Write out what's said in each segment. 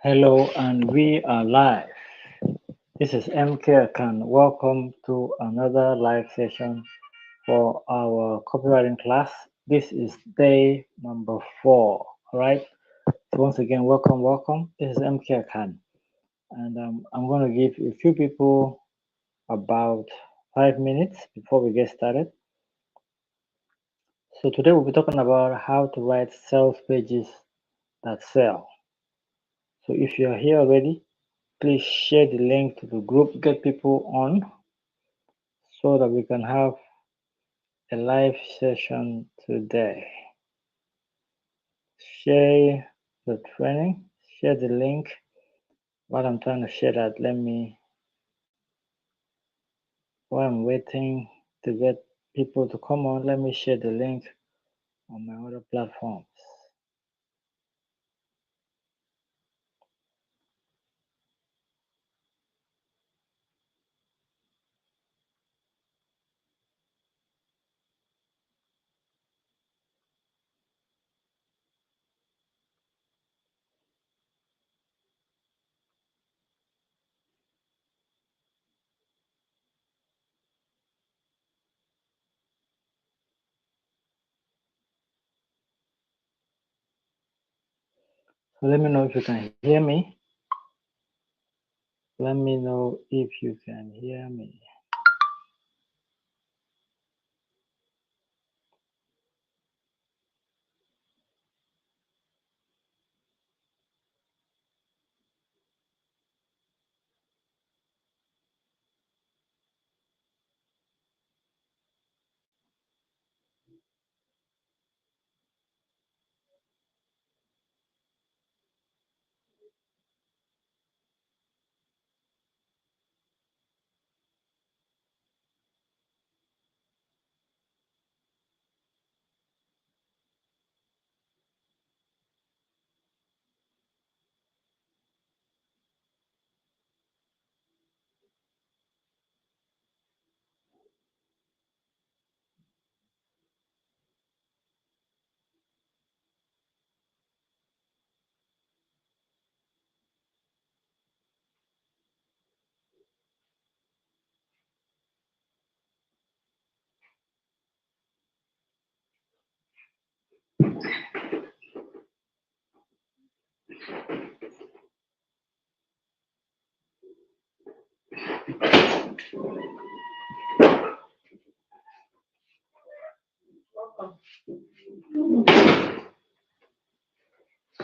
Hello, and we are live. This is MK Khan. Welcome to another live session for our copywriting class. This is day number 4. All right. So once again, welcome. This is MK Khan, and I'm going to give a few people about 5 minutes before we get started. So today we'll be talking about how to write sales pages that sell. So if you are here already, please share the link to the group, get people on so that we can have a live session today. Share the training, share the link. While I'm trying to share that, while I'm waiting to get people to come on, let me share the link on my other platforms. So let me know if you can hear me. Let me know if you can hear me.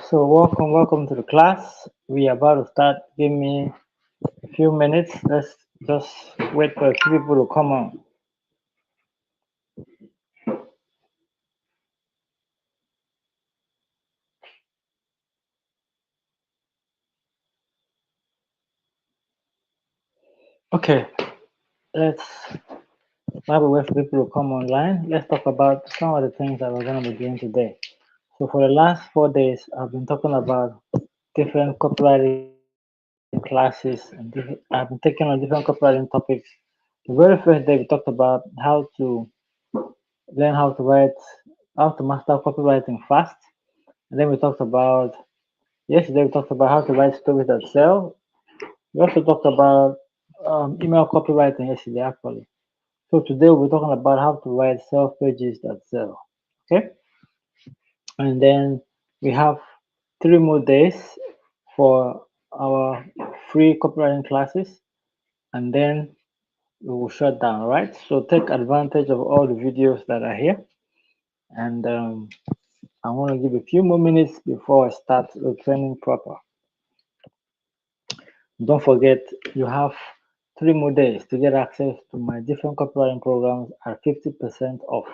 So welcome to the class. We are about to start. Give me a few minutes. Let's just wait for a few people to come on. Okay, let's while we wait for people to come online, let's talk about some of the things that we're going to be doing today. So for the last 4 days, I've been talking about different copywriting classes, and I've been taking on different copywriting topics. The very first day, we talked about how to learn how to master copywriting fast. And then yesterday we talked about how to write stories that sell. We also talked about email copywriting yesterday, actually. So today we're talking about how to write sales pages that sell. Okay, and then we have 3 more days for our free copywriting classes, and then we will shut down. All right. So take advantage of all the videos that are here, and I want to give a few more minutes before I start the training proper. Don't forget, you have 3 more days to get access to my different copywriting programs at 50% off.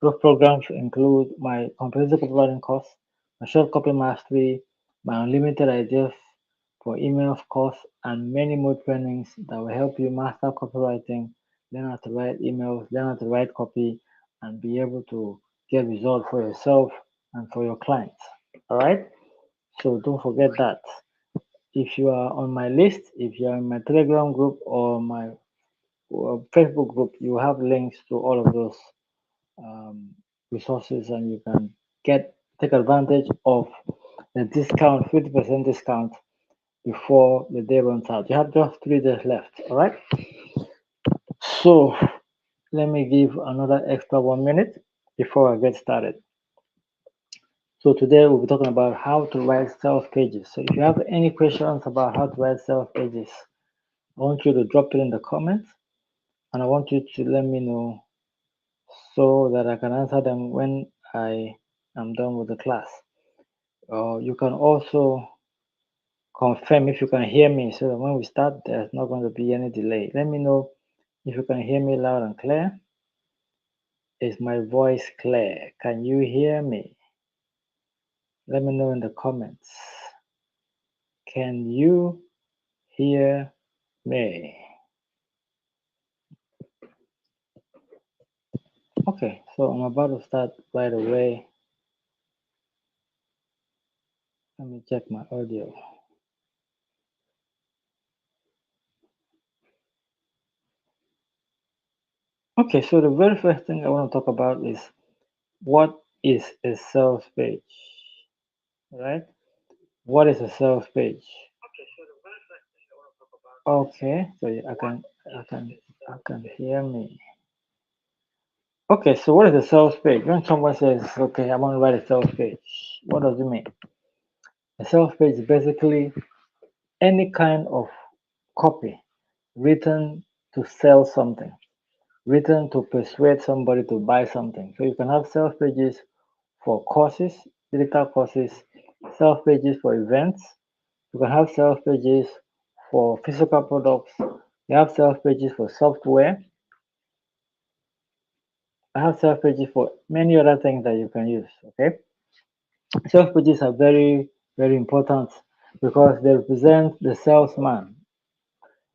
Those programs include my comprehensive copywriting course, my short copy mastery, my unlimited ideas for emails course, and many more trainings that will help you master copywriting, learn how to write emails, learn how to write copy, and be able to get results for yourself and for your clients. All right. So don't forget that. If you are on my list, if you are in my Telegram group or my Facebook group, you have links to all of those um, resources, and you can take advantage of the discount, 50% discount before the day runs out. You have just 3 days left. All right. So let me give another extra 1 minute before I get started. So today we'll be talking about how to write sales pages. So if you have any questions about how to write sales pages, I want you to drop it in the comments, and I want you to let me know so that I can answer them when I am done with the class. You can also confirm if you can hear me so that when we start, there's not going to be any delay. Let me know if you can hear me loud and clear. Is my voice clear? Can you hear me? Let me know in the comments. Can you hear me? Okay, so I'm about to start right away. Let me check my audio. Okay, so the very first thing I want to talk about is what is a sales page, right? What is a sales page? Okay, so I can hear me. Okay, so what is a sales page? When someone says, okay, I want to write a sales page, what does it mean? A sales page is basically any kind of copy written to sell something, written to persuade somebody to buy something. So you can have sales pages for courses, digital courses, sales pages for events. You can have sales pages for physical products. You have sales pages for software. I have sales pages for many other things that you can use. Okay, sales pages are very, very important because they represent the salesman.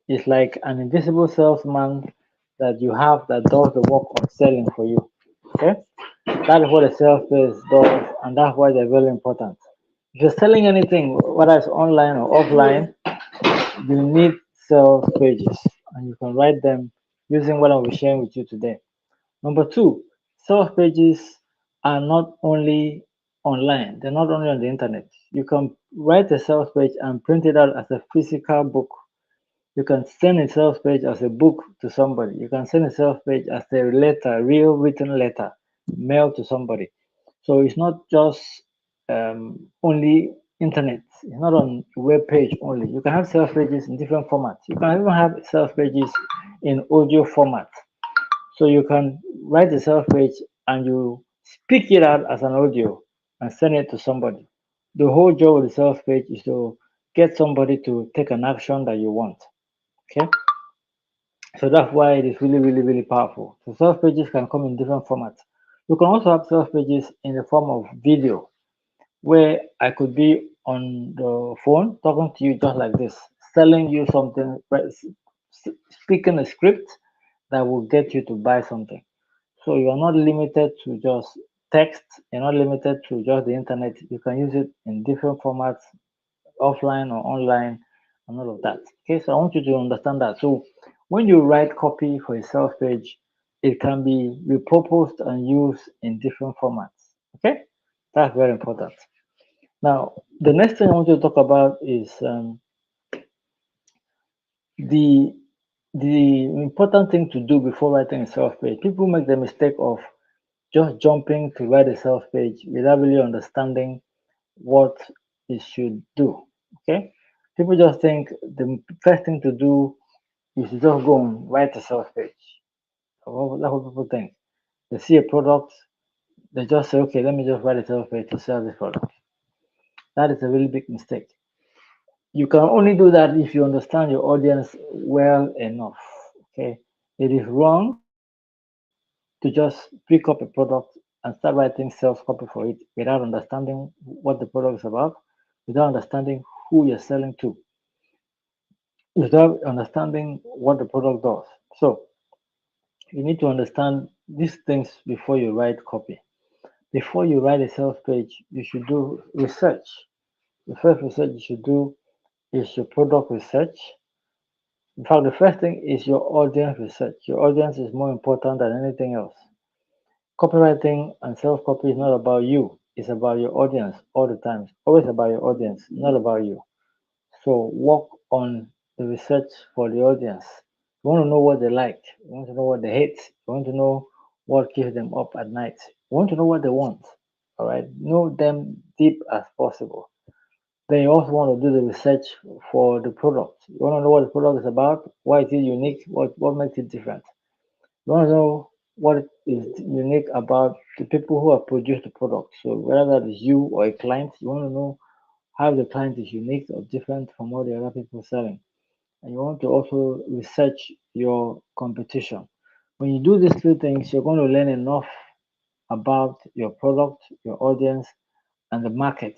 It's like an invisible salesman that you have that does the work of selling for you. Okay, that is what a sales page does, and that's why they're very important. If you're selling anything, whether it's online or offline, you need sales pages, and you can write them using what I'll be sharing with you today. Number two, sales pages are not only online, they're not only on the internet. You can write a sales page and print it out as a physical book. You can send a sales page as a book to somebody. You can send a sales page as a letter, real written letter, mail to somebody. So it's not just only internet. It's not on web page only. You can have sales pages in different formats. You can even have sales pages in audio format. So you can write a sales page and you speak it out as an audio and send it to somebody. The whole job of the sales page is to get somebody to take an action that you want. Okay, so that's why it is really, really, really powerful. So sales pages can come in different formats. You can also have sales pages in the form of video, where I could be on the phone talking to you just like this, selling you something, speaking a script that will get you to buy something. So you are not limited to just text, you're not limited to just the internet. You can use it in different formats, offline or online, and all of that. Okay, so I want you to understand that. So when you write copy for a sales page, it can be repurposed and used in different formats. Okay, that's very important. Now, the next thing I want you to talk about is the the important thing to do before writing a sales page. People make the mistake of just jumping to write a sales page without really understanding what it should do. Okay, people just think the first thing to do is to just go and write a sales page. That's what people think. They see a product, they just say, okay, let me just write a sales page to sell this product. That is a really big mistake. You can only do that if you understand your audience well enough. Okay, it is wrong to just pick up a product and start writing sales copy for it without understanding what the product is about, without understanding who you're selling to, without understanding what the product does. So you need to understand these things before you write copy. Before you write a sales page, you should do research. The first research you should do is your product research. In fact, the first thing is your audience research. Your audience is more important than anything else. Copywriting and self copy is not about you, is about your audience all the time. It's always about your audience, not about you. So work on the research for the audience. You want to know what they like. You want to know what they hate. You want to know what keeps them up at night. You want to know what they want. All right. Know them deep as possible. Then you also want to do the research for the product. You want to know what the product is about, why is it unique, what makes it different. You want to know what is unique about the people who have produced the product. So whether that is you or a client, you want to know how the client is unique or different from what the other people selling. And you want to also research your competition. When you do these three things, you're going to learn enough about your product, your audience, and the market.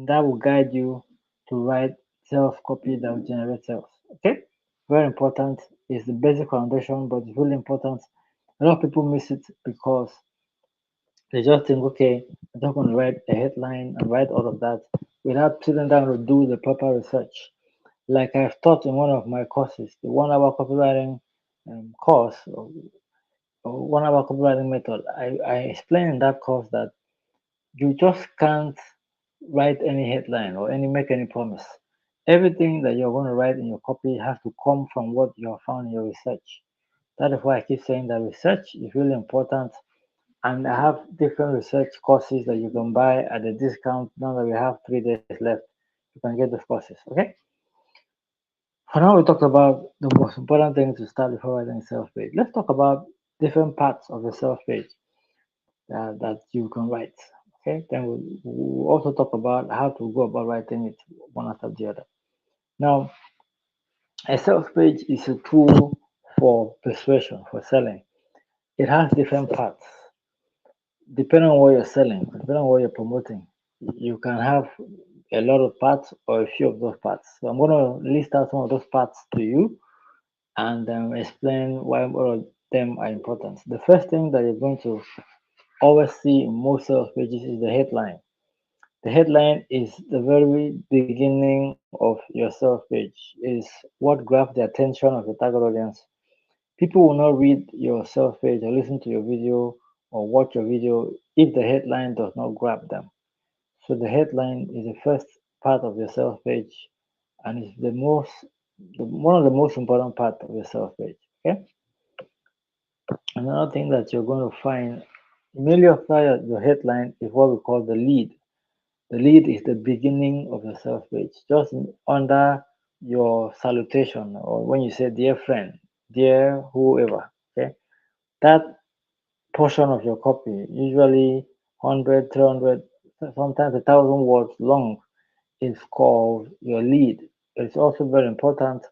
That will guide you to write sales copy that will generate sales. Okay? Very important. It's the basic foundation, but it's really important. A lot of people miss it because they just think, okay, I'm just going to write a headline and write all of that without sitting down to do the proper research. Like I've taught in one of my courses, the 1 hour copywriting course, or 1 hour copywriting method. I explain in that course that you just can't write any headline or make any promise. Everything that you're going to write in your copy has to come from what you have found in your research. That is why I keep saying that research is really important. And I have different research courses that you can buy at a discount. Now that we have 3 days left, you can get those courses. Okay. For now, we talked about the most important thing to start before writing a sales page. Let's talk about different parts of the sales page that you can write. Okay, then we'll also talk about how to go about writing it one after the other. Now, a sales page is a tool for persuasion, for selling. It has different parts. Depending on what you're selling, depending on what you're promoting, you can have a lot of parts or a few of those parts. So I'm going to list out some of those parts to you and explain why all of them are important. The first thing that you're going to always see in most sales pages is the headline. The headline is the very beginning of your sales page, is what grabs the attention of your target audience. People will not read your sales page or listen to your video or watch your video if the headline does not grab them. So the headline is the first part of your sales page and it's one of the most important part of your sales page. Okay. Another thing that you're going to find immediately after your headline is what we call the lead. The lead is the beginning of your sales page, just under your salutation or when you say dear friend, dear whoever. Okay, that portion of your copy, usually 100, 300, sometimes 1,000 words long, is called your lead. It's also very important.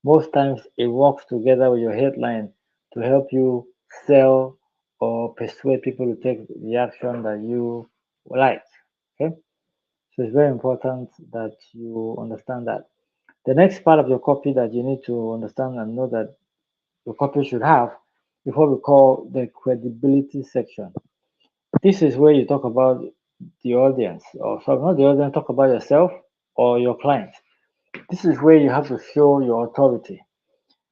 Most times it works together with your headline to help you sell or persuade people to take the action that you like. Okay, so it's very important that you understand that. The next part of your copy that you need to understand and know that your copy should have is what we call the credibility section. This is where you talk about the audience, or sorry, not the audience, talk about yourself or your client. This is where you have to show your authority.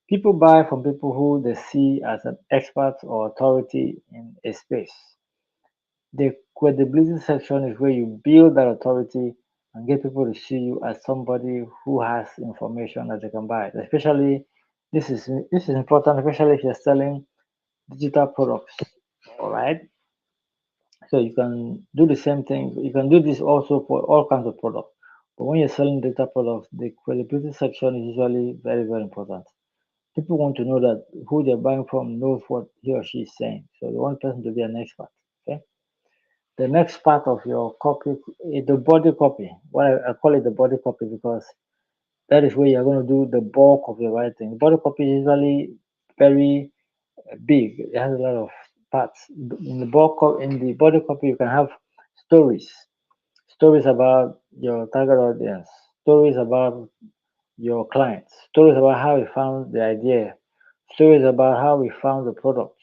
People buy from people who they see as an expert or authority in a space. The credibility section is where you build that authority and get people to see you as somebody who has information that they can buy. Especially, this is important, especially if you're selling digital products. All right. So you can do the same thing. You can do this also for all kinds of products. But when you're selling data products, the credibility section is usually very, very important. People want to know that who they're buying from knows what he or she is saying. So they want person to be an expert. Okay. The next part of your copy is the body copy. What I call it the body copy because that is where you're going to do the bulk of your writing. The body copy is usually very big. It has a lot of parts. In the body copy, you can have stories, stories about your target audience, stories about your clients, stories about how we found the idea, stories about how we found the product,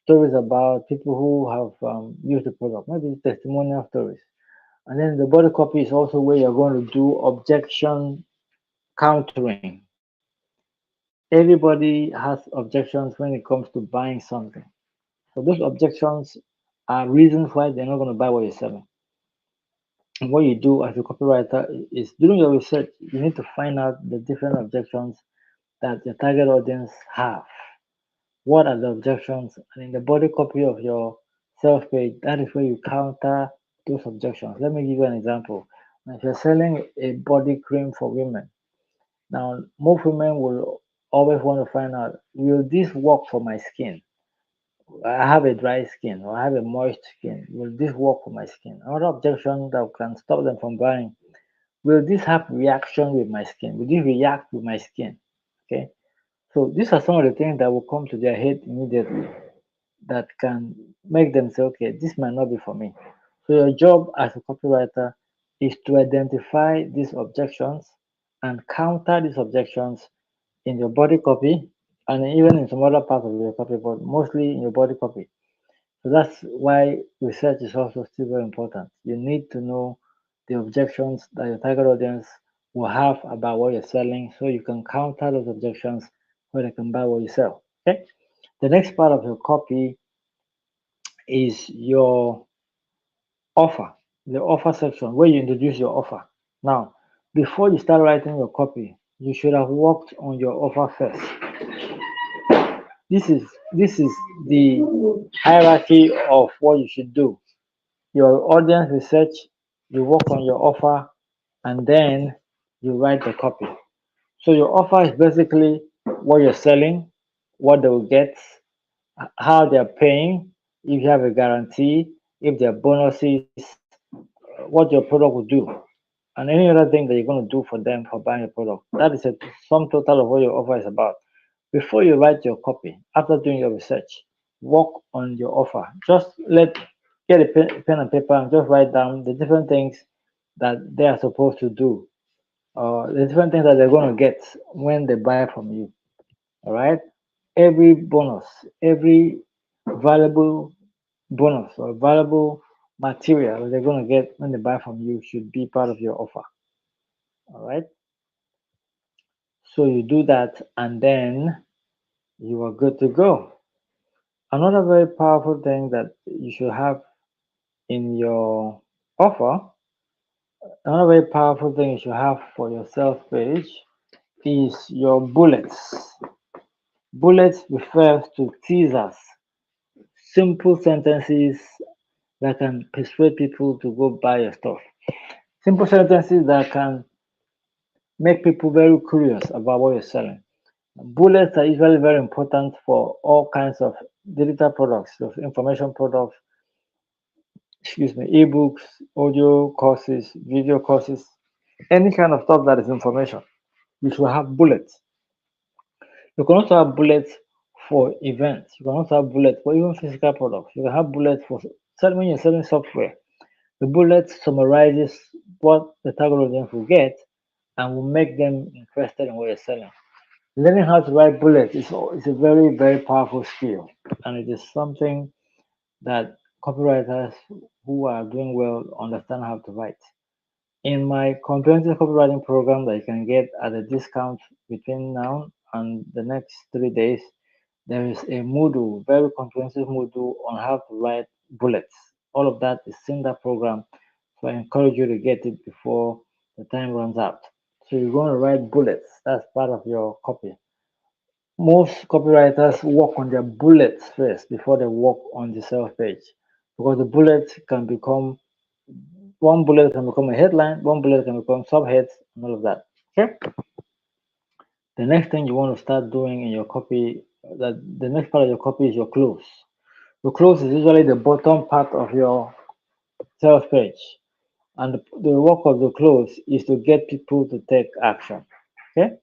stories about people who have used the product, maybe testimonial stories. And then the body copy is also where you're going to do objection countering. Everybody has objections when it comes to buying something. So those objections are reasons why they're not going to buy what you're selling. And what you do as a copywriter is during your research, you need to find out the different objections that your target audience have. What are the objections? And in the body copy of your sales page, that is where you counter those objections. Let me give you an example. If you're selling a body cream for women, now most women will always want to find out, will this work for my skin? I have a dry skin or I have a moist skin. Will this work for my skin? Another objection that can stop them from buying, will this have reaction with my skin? Will this react with my skin? Okay. So these are some of the things that will come to their head immediately that can make them say, okay, this might not be for me. So your job as a copywriter is to identify these objections and counter these objections in your body copy and even in some other parts of your copy, but mostly in your body copy. So that's why research is also still very important. You need to know the objections that your target audience will have about what you're selling so you can counter those objections so they can buy what you sell. Okay. The next part of your copy is your offer, the offer section where you introduce your offer. Now, before you start writing your copy, you should have worked on your offer first. This is the hierarchy of what you should do. Your audience research, you work on your offer, and then you write the copy. So your offer is basically what you're selling, what they will get, how they're paying, if you have a guarantee, if there are bonuses, what your product will do, and any other thing that you're going to do for them for buying your product. That is a sum total of what your offer is about. Before you write your copy, after doing your research, work on your offer. Just get a pen and paper and just write down the different things that they are supposed to do, the different things that they're going to get when they buy from you. All right. Every bonus, every valuable bonus or valuable material they're going to get when they buy from you should be part of your offer. All right. So you do that and then you are good to go. Another very powerful thing that you should have in your offer, another very powerful thing you should have for your sales page is your bullets. Bullets refers to teasers, simple sentences that can persuade people to go buy your stuff. Simple sentences that can make people very curious about what you're selling. Bullets are usually very important for all kinds of digital products, so information products, ebooks, audio courses, video courses, any kind of stuff that is information. You should have bullets. You can also have bullets for events. You can also have bullets for even physical products. You can have bullets for selling when you're selling software. The bullet summarizes what the target audience will get and will make them interested in what you're selling. Learning how to write bullets is a very, very powerful skill, and it is something that copywriters who are doing well understand how to write. In my comprehensive copywriting program that you can get at a discount between now and the next 3 days, there is a module, very comprehensive module on how to write bullets. All of that is in that program. So I encourage you to get it before the time runs out. So you're going to write bullets. That's part of your copy. Most copywriters work on their bullets first before they work on the sales page because the bullets can become one bullet can become a headline, one bullet can become subheads, and all of that. Okay. The next thing you want to start doing in your copy, that the next part of your copy is your close. Your close is usually the bottom part of your sales page, and the work of the close is to get people to take action. Okay.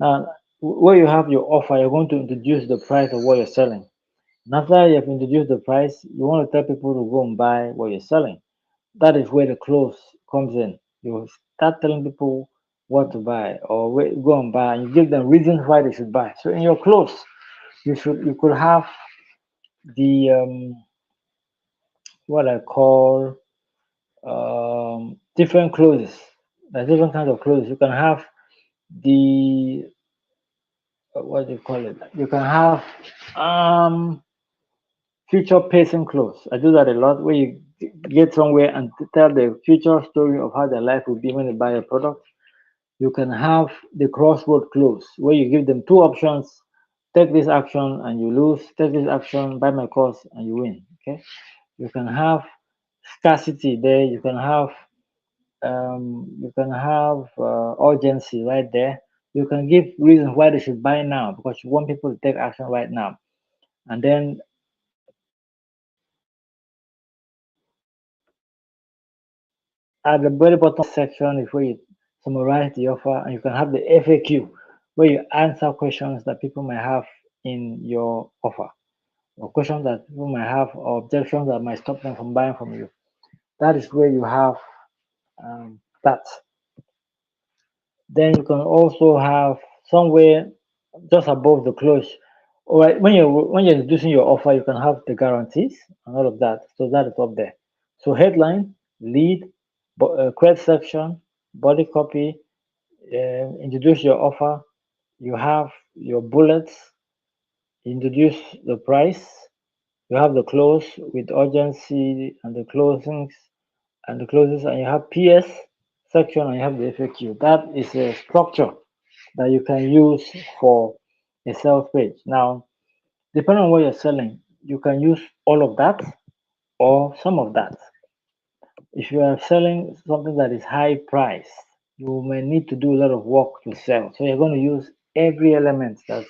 Now, where you have your offer, you're going to introduce the price of what you're selling. And after you have introduced the price, you want to tell people to go and buy what you're selling. That is where the close comes in. You start telling people what to buy or where go and buy, and you give them reasons why they should buy. So in your close, you could have the what I call different closes. There's different kinds of closes. You can have the what do you call it? You can have future pacing close. I do that a lot where you get somewhere and tell the future story of how their life will be when they buy a product. You can have the crossroad close, where you give them two options: take this action and you lose, take this action, buy my course and you win. Okay. You can have scarcity there. You can have urgency right there. You can give reasons why they should buy now because you want people to take action right now. And then at the very bottom section is where you summarize the offer, and you can have the FAQ where you answer questions that people might have in your offer, or questions that people might have, or objections that might stop them from buying from you. That is where you have that. Then you can also have somewhere just above the close. All right, when you're introducing your offer, you can have the guarantees and all of that. So that is up there. So headline, lead, credit section, body copy, introduce your offer. You have your bullets, introduce the price. You have the close with urgency and the closings and the closes, and you have PS section and you have the FAQ. That is a structure that you can use for a sales page. Now, depending on what you're selling, you can use all of that or some of that. If you are selling something that is high price, you may need to do a lot of work to sell. So you're going to use every element that's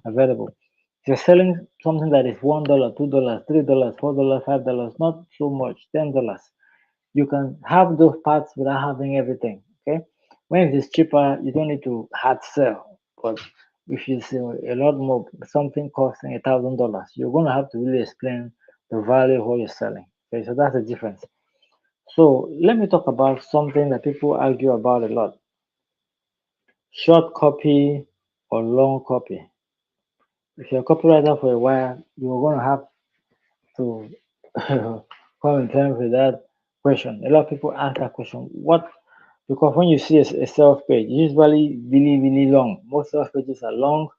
available. If you're selling something that is $1, $2, $3, $4, $5, not so much, $10, you can have those parts without having everything. Okay. When it is cheaper, you don't need to hard sell. But if it's a lot more, something costing $1,000, you're going to have to really explain the value of what you're selling. Okay, so that's the difference. So let me talk about something that people argue about a lot: short copy or long copy. If you're a copywriter for a while, you're going to have to come in terms with that question. A lot of people ask that question. What? Because when you see a sales page, usually really, really long. Most sales pages are long.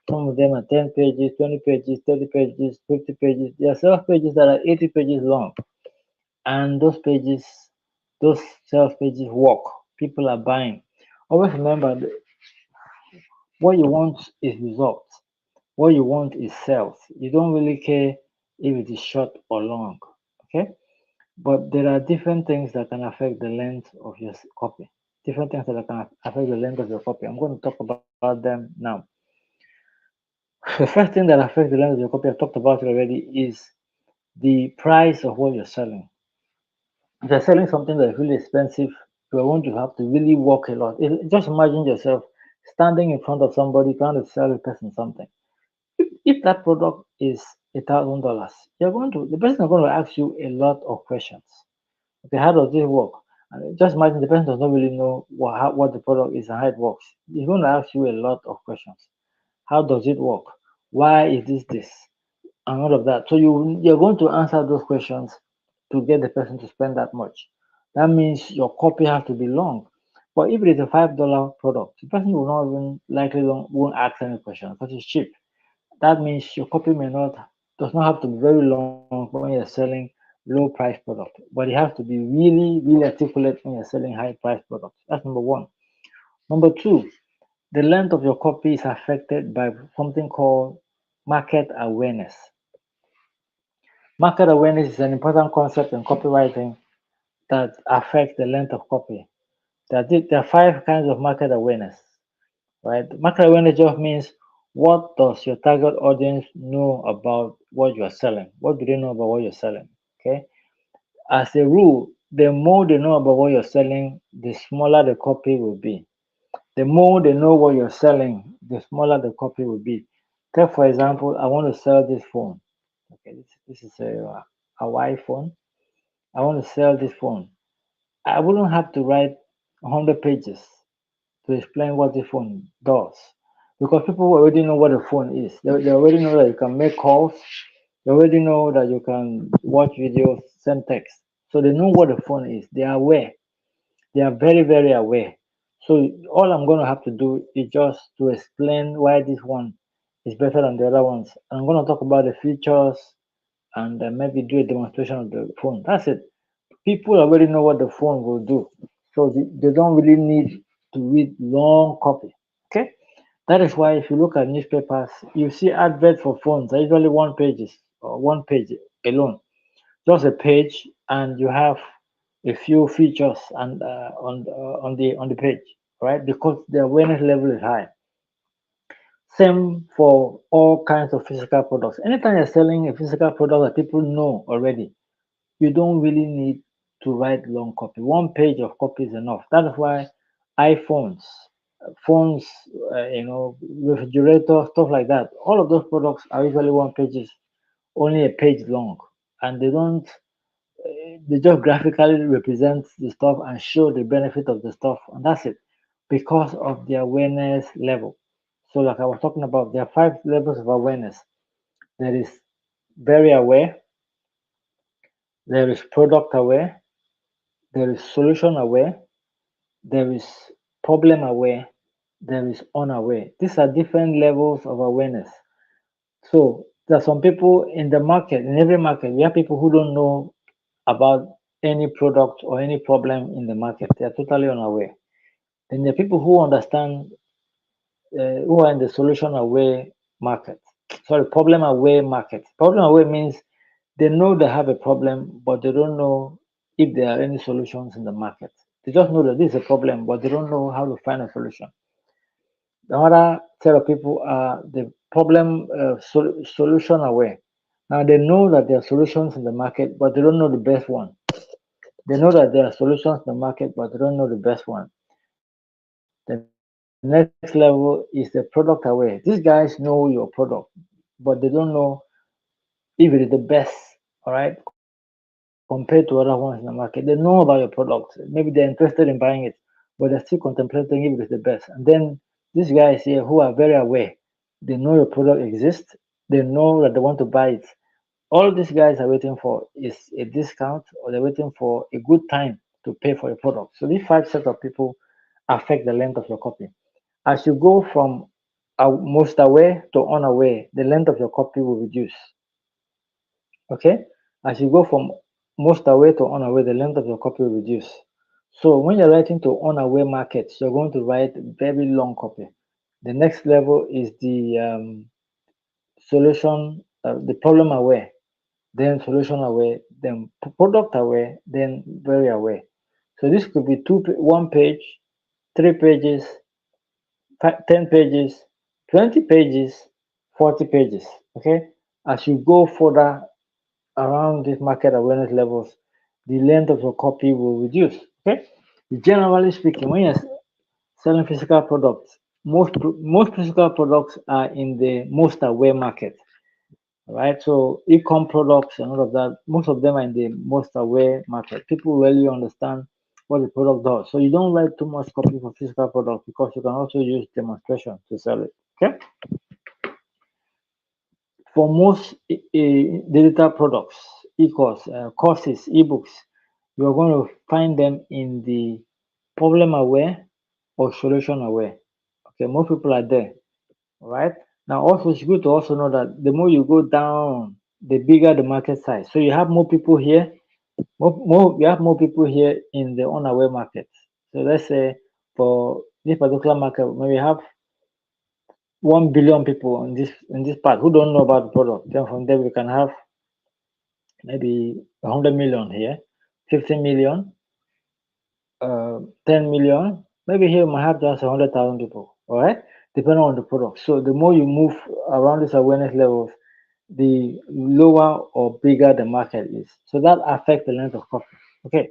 Some of them are 10 pages, 20 pages, 30 pages, 50 pages. There are sales pages that are 80 pages long. And those sales pages work. People are buying. Always remember what you want is results. What you want is sales. You don't really care if it is short or long. Okay? But there are different things that can affect the length of your copy. Different things that can affect the length of your copy. I'm going to talk about them now. The first thing that affects the length of your copy, I've talked about it already, is the price of what you're selling. If you're selling something that's really expensive, you're going to have to really work a lot. Just imagine yourself standing in front of somebody trying to sell a person something. If that product is $1,000, the person is going to ask you a lot of questions. Okay, how does this work? And just imagine the person does not really know what the product is and how it works. He's going to ask you a lot of questions. How does it work? Why is this? And all of that. So you're going to answer those questions to get the person to spend that much. That means your copy has to be long. But if it is a $5 product, the person will not even likely won't ask any questions because it's cheap. That means your copy does not have to be very long when you're selling low price product, but it has to be really, really articulate when you're selling high price products. That's number one. Number two, the length of your copy is affected by something called market awareness. Market awareness is an important concept in copywriting that affects the length of copy. There are five kinds of market awareness, right? Market awareness just means, what does your target audience know about what you are selling? What do they know about what you're selling? Okay. As a rule, the more they know about what you're selling, the smaller the copy will be. The more they know what you're selling, the smaller the copy will be. Take, for example, I want to sell this phone. Okay, this is a Y phone. I want to sell this phone. I wouldn't have to write 100 pages to explain what the phone does because people already know what a phone is. They already know that you can make calls. They already know that you can watch videos, send text. So they know what a phone is. They are aware. They are very, very aware. So all I'm going to have to do is just to explain why this one is better than the other ones. I'm going to talk about the features and maybe do a demonstration of the phone. That's it. People already know what the phone will do, so they don't really need to read long copy. Okay, that is why if you look at newspapers, you see adverts for phones are usually one pages or one page alone, just a page, and you have a few features and on the page, right? Because the awareness level is high. Same for all kinds of physical products. Anytime you're selling a physical product that people know already, you don't really need to write long copy. One page of copy is enough. That is why iPhones, phones, refrigerators, stuff like that, all of those products are usually one pages, only a page long, and they just graphically represent the stuff and show the benefit of the stuff, and that's it, because of the awareness level. So, like I was talking about, there are 5 levels of awareness. There is very aware, there is product aware, there is solution aware, there is problem aware, there is unaware. These are different levels of awareness. So, there are some people in the market, in every market, we have people who don't know about any product or any problem in the market. They are totally unaware. Then there are people who understand, who are in the solution aware market. Sorry, problem aware market. Problem aware means they know they have a problem, but they don't know if there are any solutions in the market. They just know that this is a problem, but they don't know how to find a solution. The other set of people are the problem solution aware. Now they know that there are solutions in the market, but they don't know the best one. They know that there are solutions in the market, but they don't know the best one. The next level is the product aware. These guys know your product, but they don't know if it is the best, all right, compared to other ones in the market. They know about your product. Maybe they're interested in buying it, but they're still contemplating if it is the best. And then these guys here who are very aware, they know your product exists, they know that they want to buy it. All these guys are waiting for is a discount, or they're waiting for a good time to pay for a product. So these 5 sets of people affect the length of your copy. As you go from most aware to unaware, the length of your copy will reduce. Okay? As you go from most aware to unaware, the length of your copy will reduce. So when you're writing to unaware markets, you're going to write very long copy. The next level is the the problem aware, then solution aware, then product aware, then very aware. So this could be 1 page, 3 pages, 10 pages, 20 pages, 40 pages. Okay. As you go further around these market awareness levels, the length of your copy will reduce. Okay. Generally speaking, when you're selling physical products, most physical products are in the most aware market. Right? So e-com products and all of that, most of them are in the most aware market. People really understand what the product does. So you don't write too much copy for physical products, because you can also use demonstration to sell it. Okay. For most digital products, e-course, courses, ebooks, you're going to find them in the problem aware or solution aware. Okay, most people are there. All right. Now, also, it's good to also know that the more you go down, the bigger the market size. So you have more people here, you have more people here in the unaware market. So let's say for this particular market, maybe we have 1 billion people in this part who don't know about the product. Then from there we can have maybe 100 million here, 50 million, 10 million. Maybe here we might have just 100,000 people. All right, depending on the product. So the more you move around these awareness levels, the lower or bigger the market is. So that affects the length of copy. Okay.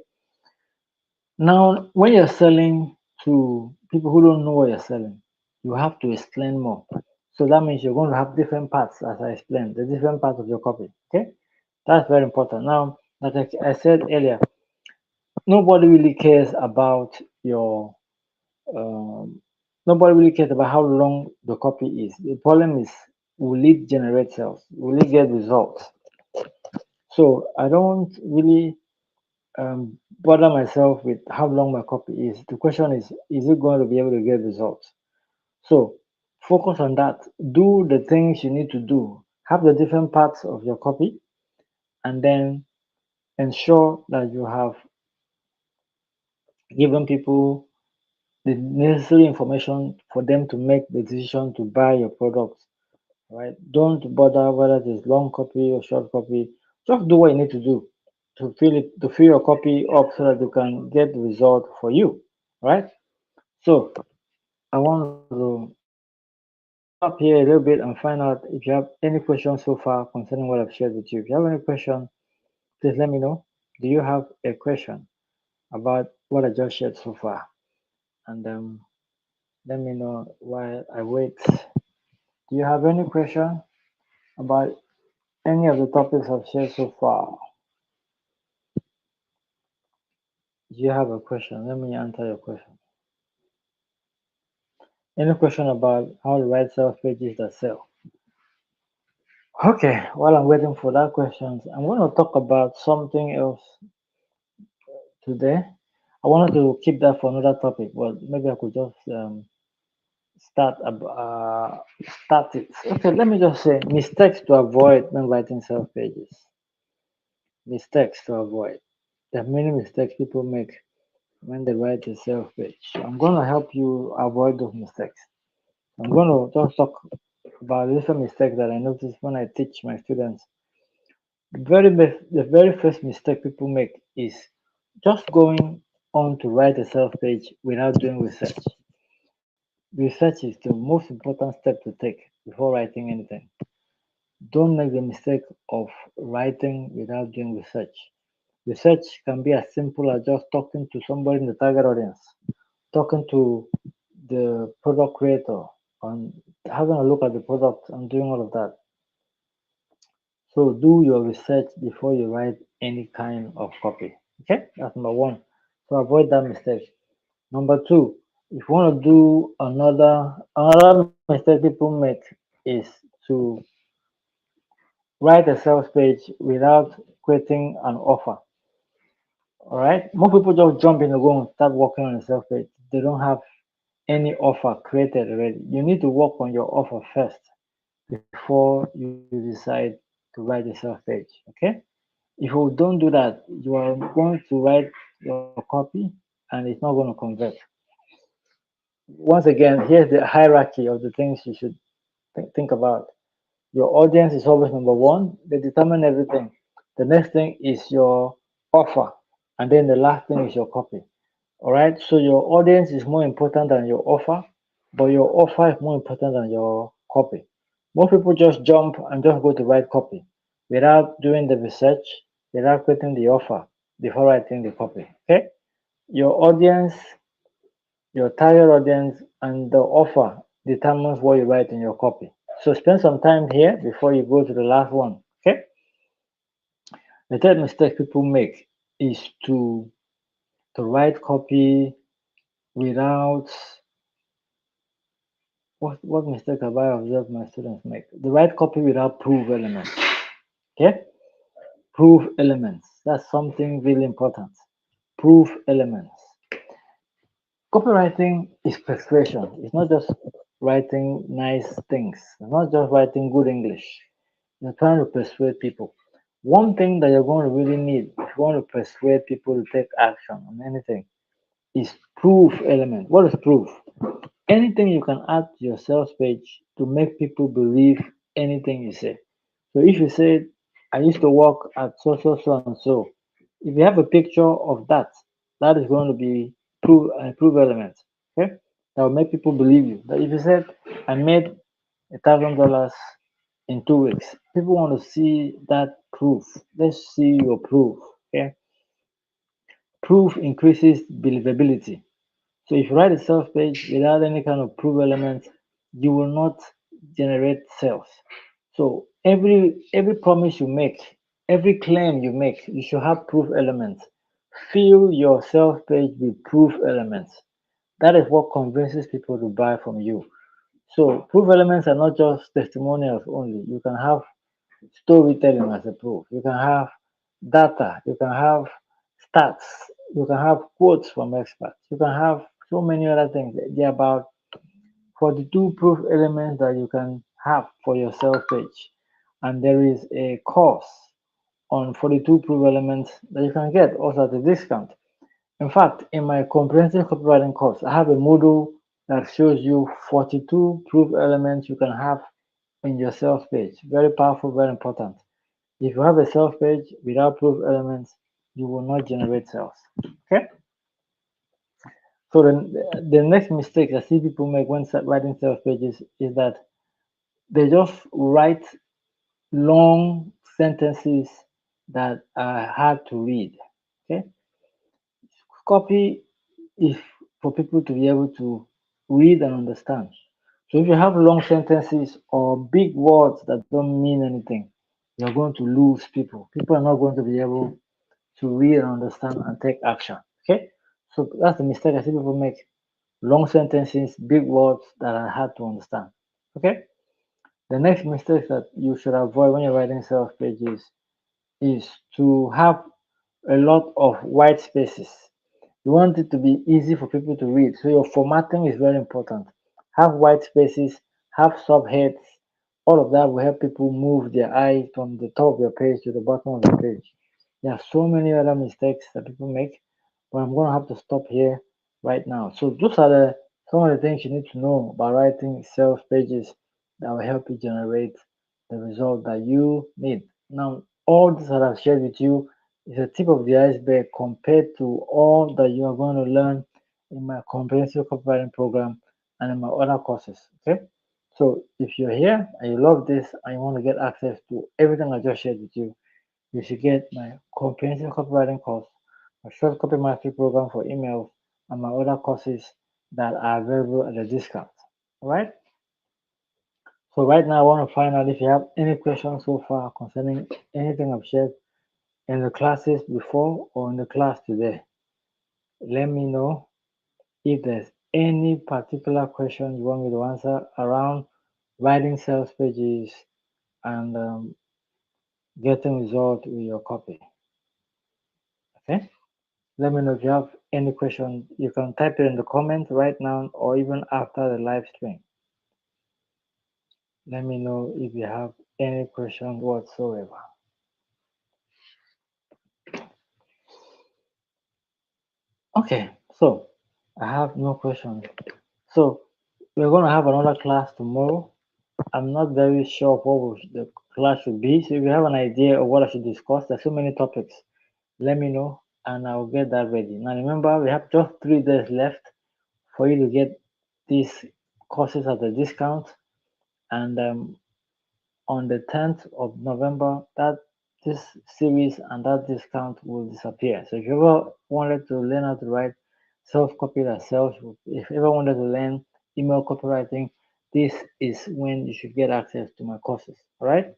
Now, when you're selling to people who don't know what you're selling, you have to explain more. So that means you're going to have different parts, as I explained, the different parts of your copy. Okay. That's very important. Now, like I said earlier, nobody really cares about your um, nobody really cares about how long the copy is. The problem is, will it generate sales? Will it get results? So I don't really bother myself with how long my copy is. The question is it going to be able to get results? So focus on that. Do the things you need to do. Have the different parts of your copy and then ensure that you have given people the necessary information for them to make the decision to buy your product. Right? Don't bother whether it is long copy or short copy. Just do what you need to do to fill your copy up so that you can get the result for you. Right? So I want to stop here a little bit and find out if you have any questions so far concerning what I've shared with you. If you have any question, please let me know. Do you have a question about what I just shared so far? And let me know while I wait. Do you have any question about any of the topics I've shared so far? Do you have a question? Let me answer your question. Any question about how to write sales pages that sell? Okay, while I'm waiting for that question, I'm going to talk about something else today. I wanted to keep that for another topic, but maybe I could just start it. Okay, let me just say mistakes to avoid when writing sales pages. Mistakes to avoid. There are many mistakes people make when they write a sales page. I'm going to help you avoid those mistakes. I'm going to just talk about different mistakes that I notice when I teach my students. The very first mistake people make is just going on to write a sales page without doing research. Research is the most important step to take before writing anything. Don't make the mistake of writing without doing research. Research can be as simple as just talking to somebody in the target audience, talking to the product creator, and having a look at the product and doing all of that. So do your research before you write any kind of copy. Okay, that's number one. So avoid that mistake. Number two, if you want to do another mistake people make is to write a sales page without creating an offer. All right, most people just jump in the go and start working on a sales page. They don't have any offer created already. You need to work on your offer first before you decide to write a sales page. Okay, if you don't do that, you are going to write your copy and it's not going to convert. Once again, here's the hierarchy of the things you should think about. Your audience is always number one. They determine everything. The next thing is your offer. And then the last thing is your copy. All right. So your audience is more important than your offer, but your offer is more important than your copy. Most people just jump and just go to write copy without doing the research, without creating the offer before writing the copy. Okay. Your audience, your target audience, and the offer determines what you write in your copy. So spend some time here before you go to the last one. Okay. The third mistake people make is to write copy without what mistake have I observed my students make? They write copy without proof elements. Okay? Proof elements. That's something really important. Proof elements. Copywriting is persuasion. It's not just writing nice things. It's not just writing good English. You're trying to persuade people. One thing that you're going to really need if you want to persuade people to take action on anything is proof element. What is proof? Anything you can add to your sales page to make people believe anything you say. So if you say, I used to work at so and so, if you have a picture of that, that is going to be proof element. Okay, that will make people believe you. But if you said, I made $1,000 in 2 weeks, people want to see that proof. Let's see your proof. Okay, proof increases believability. So if you write a sales page without any kind of proof element, you will not generate sales. So every promise you make, every claim you make, you should have proof elements. Fill your sales page with proof elements. That is what convinces people to buy from you. So proof elements are not just testimonials only. You can have storytelling as a proof. You can have data. You can have stats. You can have quotes from experts. You can have so many other things. There are about 42 proof elements that you can have for your sales page. And there is a course on 42 proof elements that you can get also at a discount. In fact, in my comprehensive copywriting course, I have a module that shows you 42 proof elements you can have in your sales page. Very powerful, very important. If you have a sales page without proof elements, you will not generate sales. Okay? So the next mistake I see people make when writing sales pages is that they just write long sentences that are hard to read. Okay? Copy is for people to be able to read and understand. So if you have long sentences or big words that don't mean anything, you're going to lose people. People are not going to be able to read and understand and take action. Okay? So that's the mistake I see people make. Long sentences, big words that are hard to understand. Okay? The next mistake that you should avoid when you're writing sales pages is to have a lot of white spaces. You want it to be easy for people to read, so your formatting is very important. Have white spaces, have subheads. All of that will help people move their eyes from the top of your page to the bottom of the page. There are so many other mistakes that people make, but I'm going to have to stop here right now. So those are some of the things you need to know about writing sales pages that will help you generate the result that you need. Now, all this that I've shared with you is a tip of the iceberg compared to all that you are going to learn in my comprehensive copywriting program and in my other courses. Okay. So if you're here and you love this and you want to get access to everything I just shared with you should get my comprehensive copywriting course, my short copy mastery program for emails, and my other courses that are available at a discount. All right. So right now I want to find out if you have any questions so far concerning anything I've shared in the classes before or in the class today. Let me know if there's any particular question you want me to answer around writing sales pages and getting results with your copy. Okay? Let me know if you have any question. You can type it in the comment right now or even after the live stream. Let me know if you have any question whatsoever. Okay, so I have no questions. So we're going to have another class tomorrow. I'm not very sure of what the class should be. So if you have an idea of what I should discuss, there's so many topics. Let me know and I'll get that ready. Now remember, we have just 3 days left for you to get these courses at a discount. And on the 10th of November, that this series and that discount will disappear. So if you ever wanted to learn how to write self-copy that sells, if you ever wanted to learn email copywriting, this is when you should get access to my courses. All right.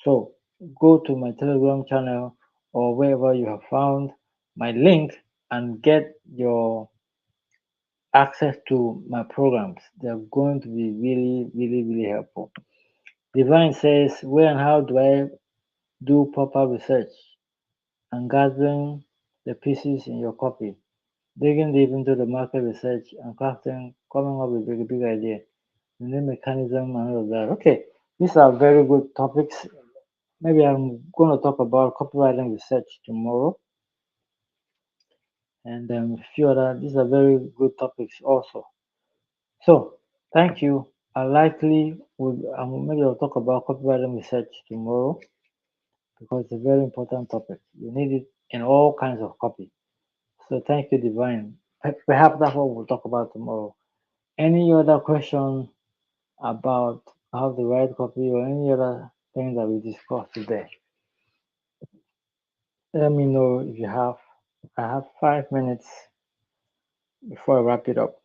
So go to my Telegram channel or wherever you have found my link and get your access to my programs. They're going to be really, really, really helpful. Divine says, where and how do I do proper research and gathering the pieces in your copy, digging deep into the market research and crafting, coming up with a big idea, the new mechanism and all of that. Okay, these are very good topics. Maybe I'm going to talk about copywriting research tomorrow and a few other. These are very good topics also. So thank you. I likely would maybe I'll talk about copywriting research tomorrow because it's a very important topic. You need it in all kinds of copy. So thank you, Divine. Perhaps that's what we'll talk about tomorrow. Any other question about how to write copy or any other thing that we discussed today? Let me know if you have. I have 5 minutes before I wrap it up.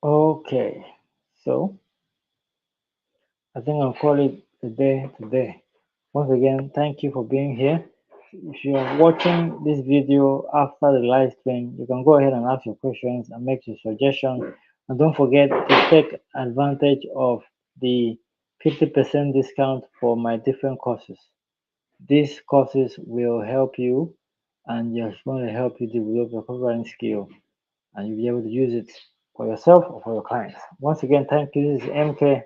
Okay, so I think I'll call it a day today. Once again, thank you for being here. If you are watching this video after the live stream, you can go ahead and ask your questions and make your suggestions. And don't forget to take advantage of the 50% discount for my different courses. These courses will help you and just going to help you develop your copywriting skill and you'll be able to use it for yourself or for your clients. Once again, thank you. This is MK.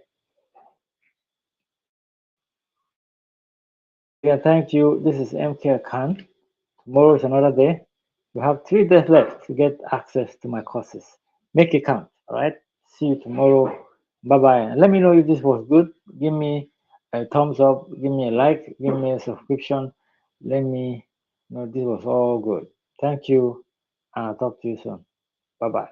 Again, thank you. This is MK Khan. Tomorrow is another day. You have 3 days left to get access to my courses. Make it count. All right. See you tomorrow. Bye bye. And let me know if this was good. Give me a thumbs up. Give me a like. Give me a subscription. Let me know this was all good. Thank you. And I'll talk to you soon. Bye bye.